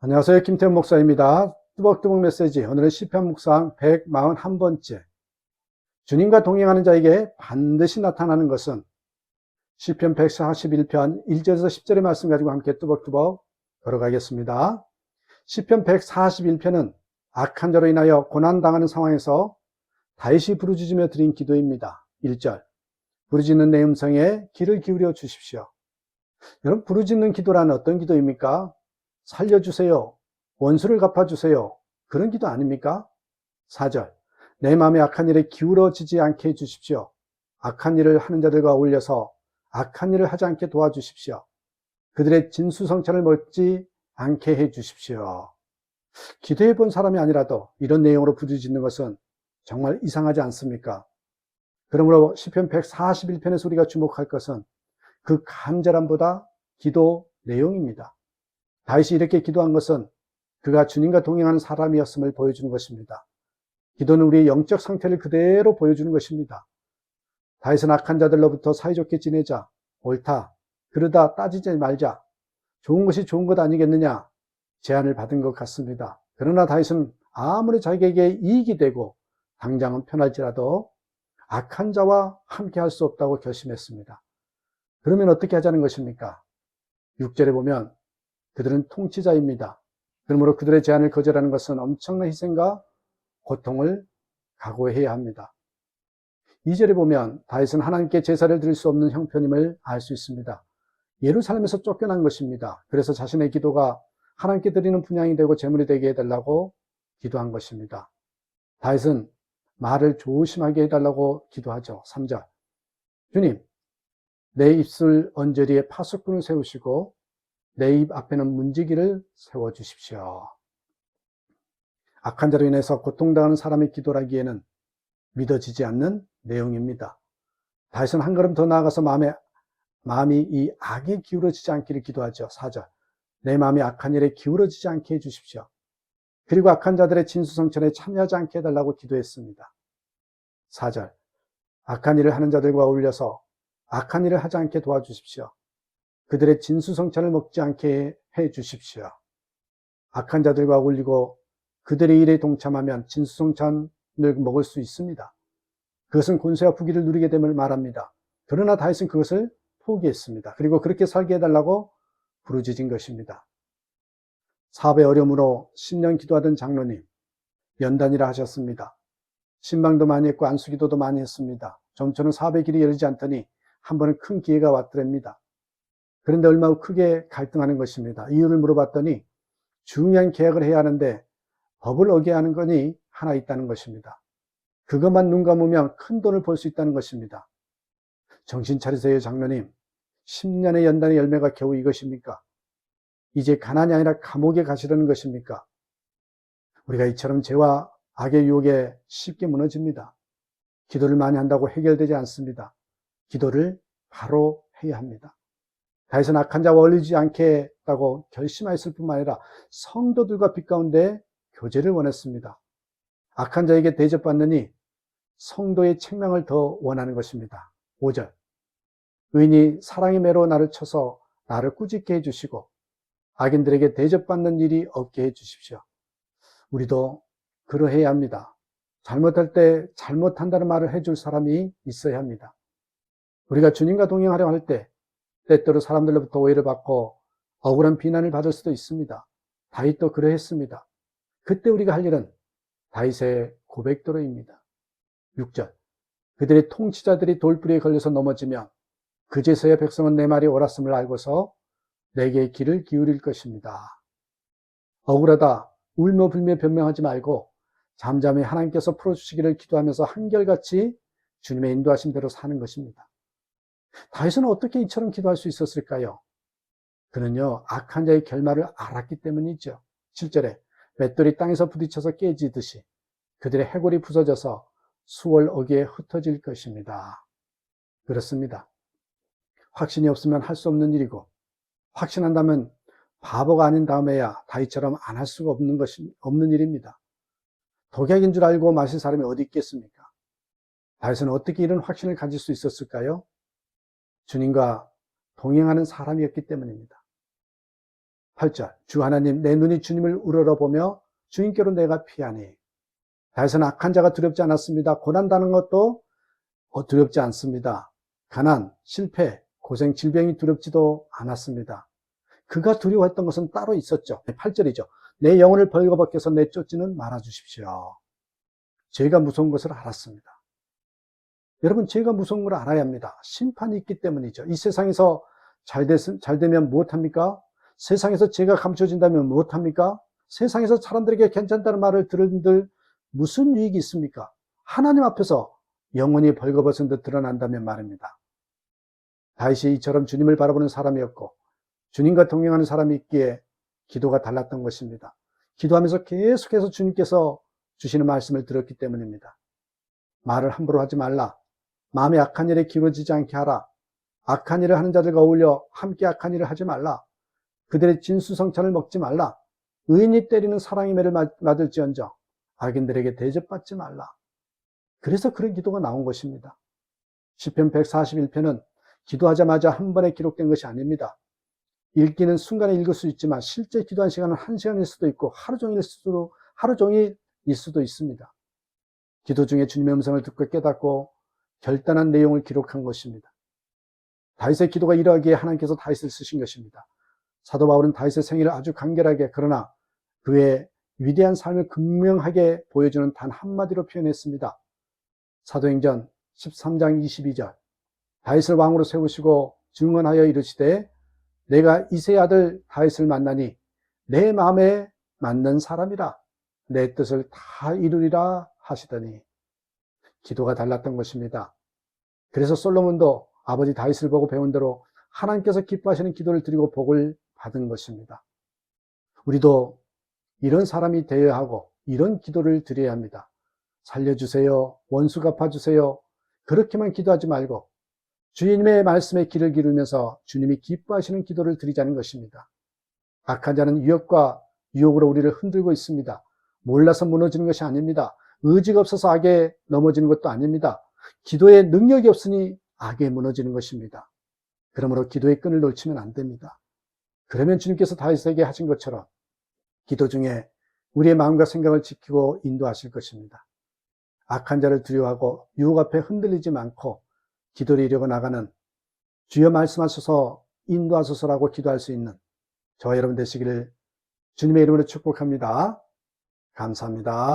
안녕하세요. 김태훈 목사입니다. 뚜벅뚜벅 메시지. 오늘은 시편 묵상 141번째. 주님과 동행하는 자에게 반드시 나타나는 것은 시편 141편 1절에서 10절의 말씀 가지고 함께 뚜벅뚜벅 걸어가겠습니다. 시편 141편은 악한 자로 인하여 고난당하는 상황에서 다윗이 부르짖으며 드린 기도입니다. 1절. 부르짖는 내 음성에 귀를 기울여 주십시오. 여러분, 부르짖는 기도란 어떤 기도입니까? 살려주세요. 원수를 갚아주세요. 그런 기도 아닙니까? 4절. 내 마음에 악한 일에 기울어지지 않게 해주십시오. 악한 일을 하는 자들과 어울려서 악한 일을 하지 않게 도와주십시오. 그들의 진수성찬을 먹지 않게 해주십시오. 기도해 본 사람이 아니라도 이런 내용으로 부르짖는 것은 정말 이상하지 않습니까? 그러므로 시편 141편에서 우리가 주목할 것은 그 간절함보다 기도 내용입니다. 다윗이 이렇게 기도한 것은 그가 주님과 동행하는 사람이었음을 보여주는 것입니다. 기도는 우리의 영적 상태를 그대로 보여주는 것입니다. 다윗은 악한 자들로부터 사이좋게 지내자, 옳다, 그러다 따지지 말자, 좋은 것이 좋은 것 아니겠느냐 제안을 받은 것 같습니다. 그러나 다윗은 아무리 자기에게 이익이 되고 당장은 편할지라도 악한 자와 함께 할 수 없다고 결심했습니다. 그러면 어떻게 하자는 것입니까? 6절에 보면 그들은 통치자입니다. 그러므로 그들의 제안을 거절하는 것은 엄청난 희생과 고통을 각오해야 합니다. 2절에 보면 다윗은 하나님께 제사를 드릴 수 없는 형편임을 알 수 있습니다. 예루살렘에서 쫓겨난 것입니다. 그래서 자신의 기도가 하나님께 드리는 분향이 되고 제물이 되게 해달라고 기도한 것입니다. 다윗은 말을 조심하게 해달라고 기도하죠. 3절. 주님, 내 입술 언저리에 파수꾼을 세우시고 내 입 앞에는 문지기를 세워주십시오. 악한 자로 인해서 고통당하는 사람의 기도라기에는 믿어지지 않는 내용입니다. 다윗은 한 걸음 더 나아가서 마음이 이 악에 기울어지지 않기를 기도하죠. 4절. 내 마음이 악한 일에 기울어지지 않게 해주십시오. 그리고 악한 자들의 진수성찬에 참여하지 않게 해달라고 기도했습니다. 4절. 악한 일을 하는 자들과 어울려서 악한 일을 하지 않게 도와주십시오. 그들의 진수성찬을 먹지 않게 해주십시오. 악한 자들과 어울리고 그들의 일에 동참하면 진수성찬을 먹을 수 있습니다. 그것은 권세와 부귀를 누리게 됨을 말합니다. 그러나 다윗은 그것을 포기했습니다. 그리고 그렇게 살게 해달라고 부르짖은 것입니다. 사업의 어려움으로 10년 기도하던 장로님, 연단이라 하셨습니다. 신방도 많이 했고 안수기도도 많이 했습니다. 점처럼 사업의 길이 열리지 않더니 한 번은 큰 기회가 왔더랍니다. 그런데 얼마 후 크게 갈등하는 것입니다. 이유를 물어봤더니 중요한 계약을 해야 하는데 법을 어겨야 하는 건이 하나 있다는 것입니다. 그것만 눈 감으면 큰 돈을 벌 수 있다는 것입니다. 정신 차리세요, 장로님. 10년의 연단의 열매가 겨우 이것입니까? 이제 가난이 아니라 감옥에 가시려는 것입니까? 우리가 이처럼 죄와 악의 유혹에 쉽게 무너집니다. 기도를 많이 한다고 해결되지 않습니다. 기도를 바로 해야 합니다. 다윗은 악한 자와 어울리지 않겠다고 결심하였을 뿐만 아니라 성도들과 빛 가운데 교제를 원했습니다. 악한 자에게 대접받느니 성도의 책망을 더 원하는 것입니다. 5절. 의인이 사랑의 매로 나를 쳐서 나를 꾸짖게 해주시고 악인들에게 대접받는 일이 없게 해주십시오. 우리도 그러해야 합니다. 잘못할 때 잘못한다는 말을 해줄 사람이 있어야 합니다. 우리가 주님과 동행하려 할 때 때때로 사람들로부터 오해를 받고 억울한 비난을 받을 수도 있습니다. 다윗도 그러했습니다. 그때 우리가 할 일은 다윗의 고백도로입니다. 6절. 그들의 통치자들이 돌부리에 걸려서 넘어지면 그제서야 백성은 내 말이 옳았음을 알고서 내게 귀를 기울일 것입니다. 억울하다, 울며 불며 변명하지 말고 잠잠히 하나님께서 풀어주시기를 기도하면서 한결같이 주님의 인도하신 대로 사는 것입니다. 다윗은 어떻게 이처럼 기도할 수 있었을까요? 그는요, 악한 자의 결말을 알았기 때문이죠. 7절에 맷돌이 땅에서 부딪혀서 깨지듯이 그들의 해골이 부서져서 수월 어귀에 흩어질 것입니다. 그렇습니다. 확신이 없으면 할 수 없는 일이고 확신한다면 바보가 아닌 다음에야 다윗처럼 안 할 수가 없는 일입니다. 독약인 줄 알고 마실 사람이 어디 있겠습니까? 다윗은 어떻게 이런 확신을 가질 수 있었을까요? 주님과 동행하는 사람이었기 때문입니다. 8절 주 하나님 내 눈이 주님을 우러러보며 주님께로 내가 피하니. 다윗은 악한 자가 두렵지 않았습니다. 고난당하는 것도 두렵지 않습니다. 가난, 실패, 고생, 질병이 두렵지도 않았습니다. 그가 두려워했던 것은 따로 있었죠. 8절이죠. 내 영혼을 벌거벗겨서 내쫓지는 말아주십시오. 죄가 무서운 것을 알았습니다. 여러분, 죄가 무서운 걸 알아야 합니다. 심판이 있기 때문이죠. 이 세상에서 잘 되면 무엇합니까? 세상에서 죄가 감춰진다면 무엇합니까? 세상에서 사람들에게 괜찮다는 말을 들은들 무슨 유익이 있습니까? 하나님 앞에서 영혼이 벌거벗은 듯 드러난다면 말입니다. 다윗이 이처럼 주님을 바라보는 사람이었고 주님과 동행하는 사람이 있기에 기도가 달랐던 것입니다. 기도하면서 계속해서 주님께서 주시는 말씀을 들었기 때문입니다. 말을 함부로 하지 말라. 마음에 악한 일에 기울어지지 않게 하라. 악한 일을 하는 자들과 어울려 함께 악한 일을 하지 말라. 그들의 진수성찬을 먹지 말라. 의인이 때리는 사랑의 매를 맞을지언정 악인들에게 대접받지 말라. 그래서 그런 기도가 나온 것입니다. 시편 141편은 기도하자마자 한 번에 기록된 것이 아닙니다. 읽기는 순간에 읽을 수 있지만 실제 기도한 시간은 1시간일 수도 있고 하루 종일일 수도 있습니다. 기도 중에 주님의 음성을 듣고 깨닫고 결단한 내용을 기록한 것입니다. 다윗의 기도가 이러하기에 하나님께서 다윗을 쓰신 것입니다. 사도 바울은 다윗의 생애를 아주 간결하게 그러나 그의 위대한 삶을 극명하게 보여주는 단 한마디로 표현했습니다. 사도행전 13장 22절 다윗을 왕으로 세우시고 증언하여 이르시되 내가 이새의 아들 다윗을 만나니 내 마음에 맞는 사람이라 내 뜻을 다 이루리라 하시더니 기도가 달랐던 것입니다. 그래서 솔로몬도 아버지 다윗을 보고 배운 대로 하나님께서 기뻐하시는 기도를 드리고 복을 받은 것입니다. 우리도 이런 사람이 되어야 하고 이런 기도를 드려야 합니다. 살려주세요. 원수 갚아주세요. 그렇게만 기도하지 말고 주님의 말씀에 귀를 기울이면서 주님이 기뻐하시는 기도를 드리자는 것입니다. 악한 자는 위협과 유혹으로 우리를 흔들고 있습니다. 몰라서 무너지는 것이 아닙니다. 의지가 없어서 악에 넘어지는 것도 아닙니다. 기도에 능력이 없으니 악에 무너지는 것입니다. 그러므로 기도의 끈을 놓치면 안 됩니다. 그러면 주님께서 다윗에게 하신 것처럼 기도 중에 우리의 마음과 생각을 지키고 인도하실 것입니다. 악한 자를 두려워하고 유혹 앞에 흔들리지 않고 기도를 이루고 나가는 주여 말씀하셔서 인도하소서라고 기도할 수 있는 저와 여러분 되시기를 주님의 이름으로 축복합니다. 감사합니다.